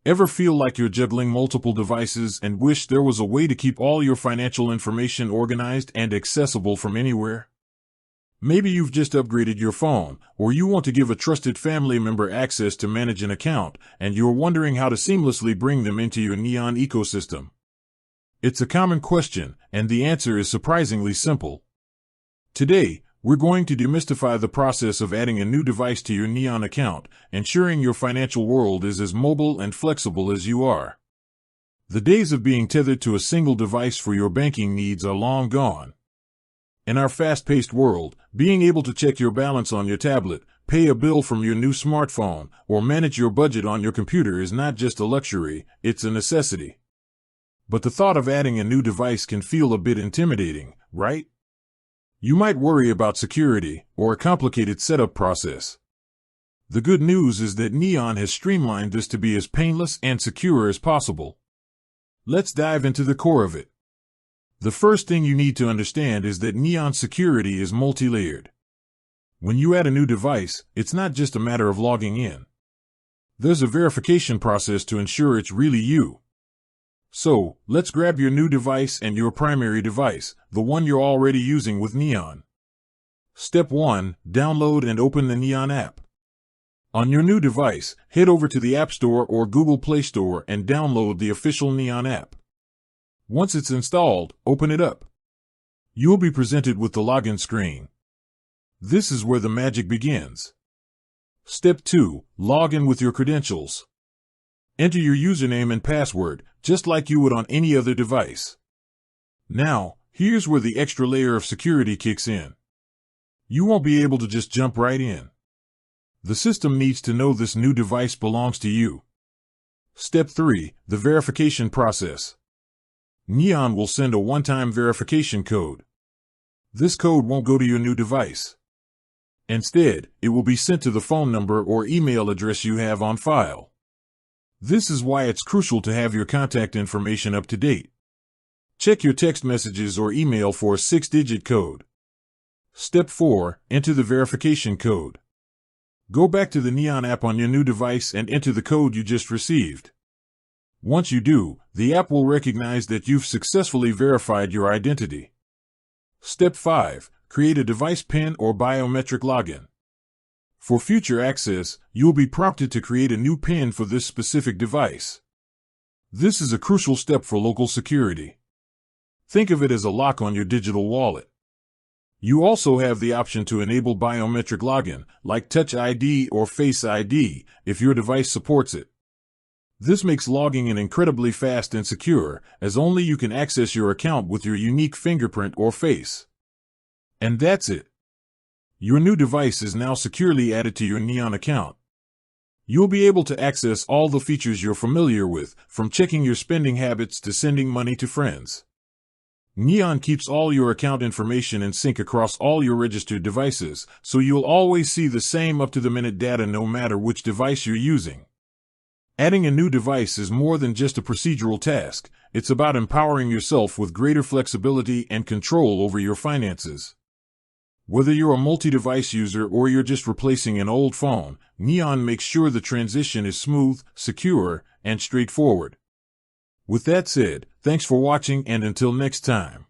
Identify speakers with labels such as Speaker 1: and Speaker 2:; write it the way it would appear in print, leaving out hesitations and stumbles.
Speaker 1: Ever feel like you're juggling multiple devices and wish there was a way to keep all your financial information organized and accessible from anywhere? Maybe you've just upgraded your phone, or you want to give a trusted family member access to manage an account, and you're wondering how to seamlessly bring them into your Neon ecosystem. It's a common question, and the answer is surprisingly simple. Today, we're going to demystify the process of adding a new device to your Neon account, ensuring your financial world is as mobile and flexible as you are. The days of being tethered to a single device for your banking needs are long gone. In our fast-paced world, being able to check your balance on your tablet, pay a bill from your new smartphone, or manage your budget on your computer is not just a luxury, it's a necessity. But the thought of adding a new device can feel a bit intimidating, right? You might worry about security or a complicated setup process. The good news is that Neon has streamlined this to be as painless and secure as possible. Let's dive into the core of it. The first thing you need to understand is that Neon security is multi-layered. When you add a new device, it's not just a matter of logging in. There's a verification process to ensure it's really you. So, let's grab your new device and your primary device, the one you're already using with Neon. Step 1. Download and open the Neon app. On your new device, head over to the App Store or Google Play Store and download the official Neon app. Once it's installed, open it up. You'll be presented with the login screen. This is where the magic begins. Step 2. Log in with your credentials. Enter your username and password, just like you would on any other device. Now, here's where the extra layer of security kicks in. You won't be able to just jump right in. The system needs to know this new device belongs to you. Step 3. The verification process. Neon will send a one-time verification code. This code won't go to your new device. Instead, it will be sent to the phone number or email address you have on file. This is why it's crucial to have your contact information up to date. Check your text messages or email for a 6-digit code. Step 4. Enter the verification code. Go back to the Neon app on your new device and enter the code you just received. Once you do, the app will recognize that you've successfully verified your identity. Step 5. Create a device PIN or biometric login. For future access, you'll be prompted to create a new PIN for this specific device. This is a crucial step for local security. Think of it as a lock on your digital wallet. You also have the option to enable biometric login, like Touch ID or Face ID, if your device supports it. This makes logging in incredibly fast and secure, as only you can access your account with your unique fingerprint or face. And that's it. Your new device is now securely added to your Neon account. You'll be able to access all the features you're familiar with, from checking your spending habits to sending money to friends. Neon keeps all your account information in sync across all your registered devices, so you'll always see the same up-to-the-minute data no matter which device you're using. Adding a new device is more than just a procedural task. It's about empowering yourself with greater flexibility and control over your finances. Whether you're a multi-device user or you're just replacing an old phone, Neon makes sure the transition is smooth, secure, and straightforward. With that said, thanks for watching, and until next time.